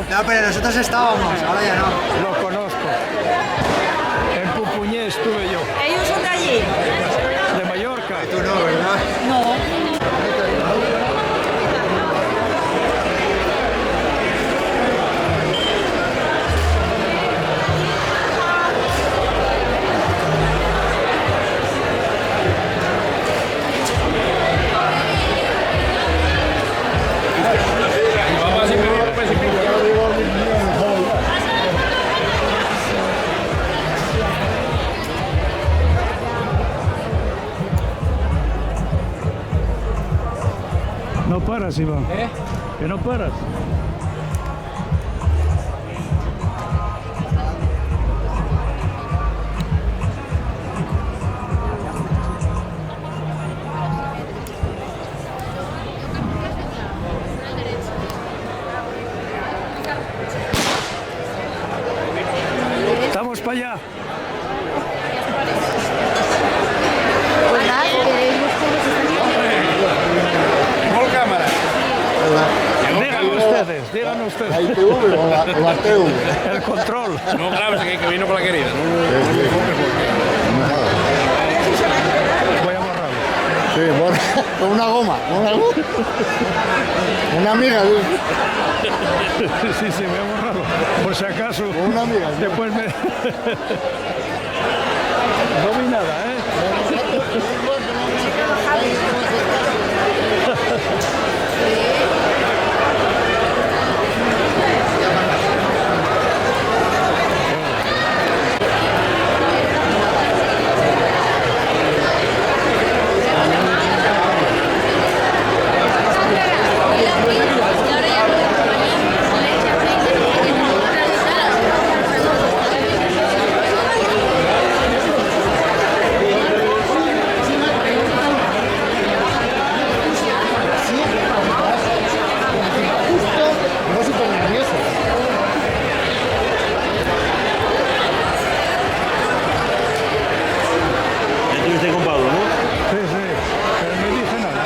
No, pero nosotros estábamos, ahora ya no. Lo conozco. En Pupuñé estuve yo. Ellos son de allí. De Mallorca. Tú no, ¿verdad? No. No paras, Iván. ¿Eh? Que no paras. Estamos para allá. Por cámara. Digan ustedes. ¿La ITV o la TV? El control. No grabes que vino con la querida. Voy a borrarlo. Sí, bueno, con una goma, Una amiga, Sí, voy a borrarlo. Por si acaso. con una amiga. Después me... No vi nada, ¿eh? No se pone nervioso. Estuviste con Pablo, ¿no? Sí, pero no dije nada.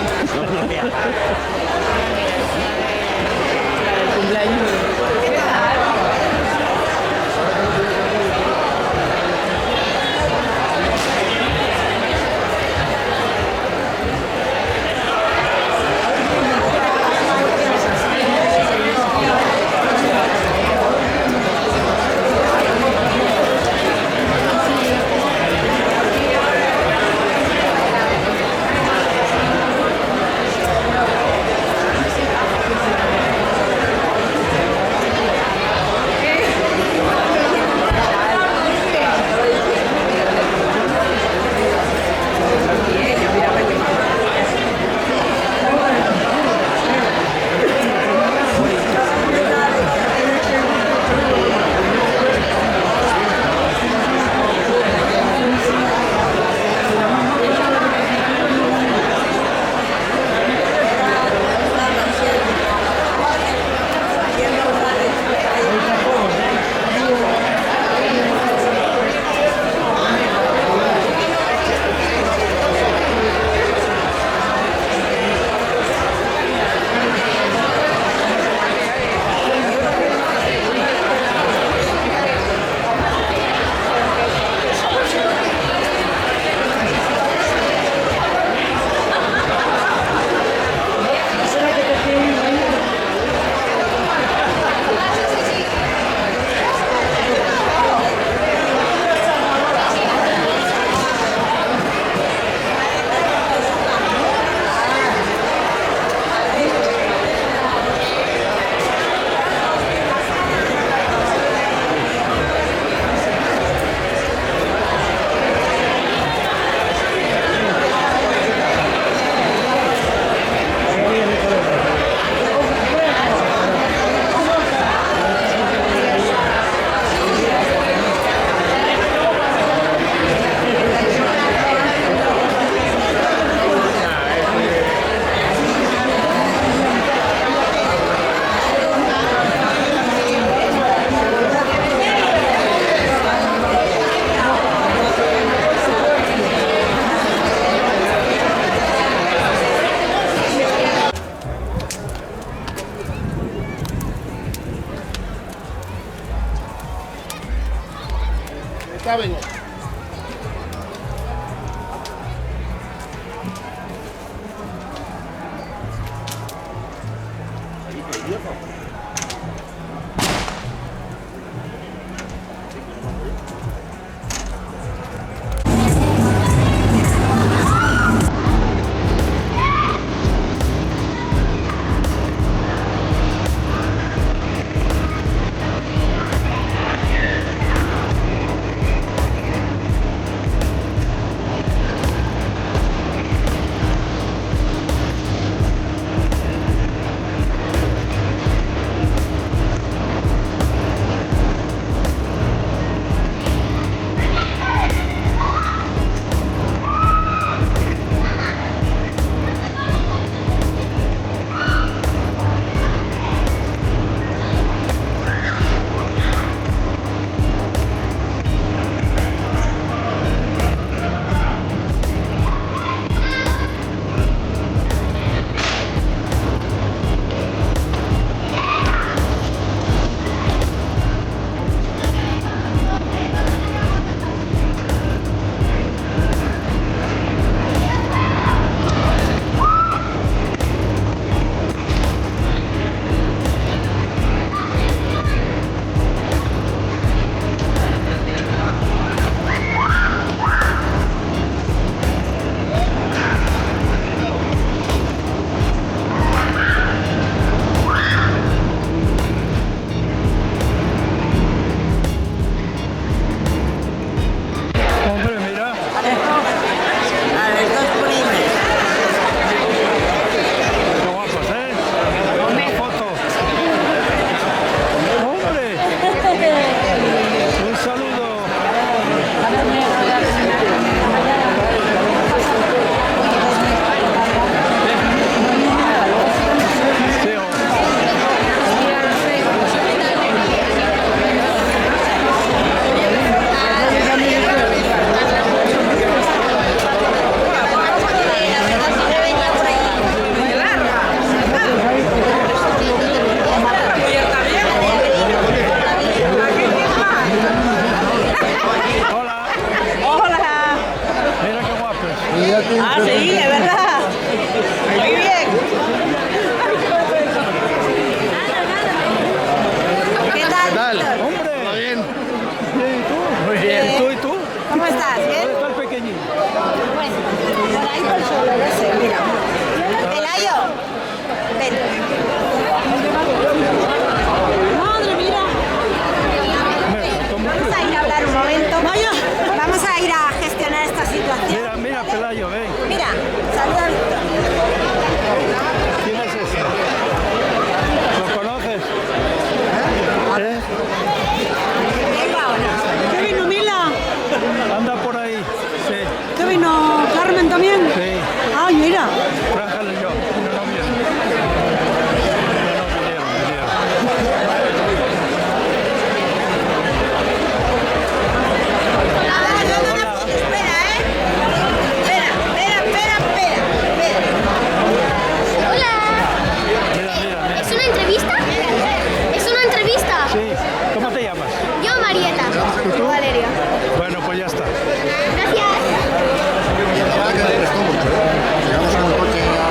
Ya vengo. Hombre, mira. A ver, dos primes. Qué guapos, ¿eh? Una foto. ¡Hombre! Un saludo. Hola. Hola. Mira qué guapos. Y ya te- Ah, sí, es verdad. Muy bien. ¿Qué tal? ¿Qué tal? Víctor? ¡Hombre! ¿Todo bien? Bien, ¿y tú? Muy bien. ¿Tú y tú? ¿Cómo estás? ¿Bien? ¿Dónde está el pequeñín? Pues, por ahí por solo, no sé, mira. Pelayo, ven. Madre, mira. Vamos a ir a hablar un momento. Vamos a ir a gestionar esta situación. Mira, mira, Pelayo, ven. Mira, saluda a Víctor. ¿Quién es ese? ¿Lo conoces? ¿Eh? Venga ahora. ¿Qué vino Mila? Anda por ahí. Sí, ¿Qué vino Carmen también? sí. Ay, mira. Fránjale yo. No, no viene. No, no vinieron, vinieron. Ah, no, no, no, espera, ¿eh? Espera. Hola, Mira, mira, mira. ¿es una entrevista? ¿Es una entrevista? Sí. ¿Cómo te llamas? Yo, Marieta. Valeria. Bueno, pues ya está. Gracias. Ya que le prestó mucho, ¿eh? Llegamos con el coche a...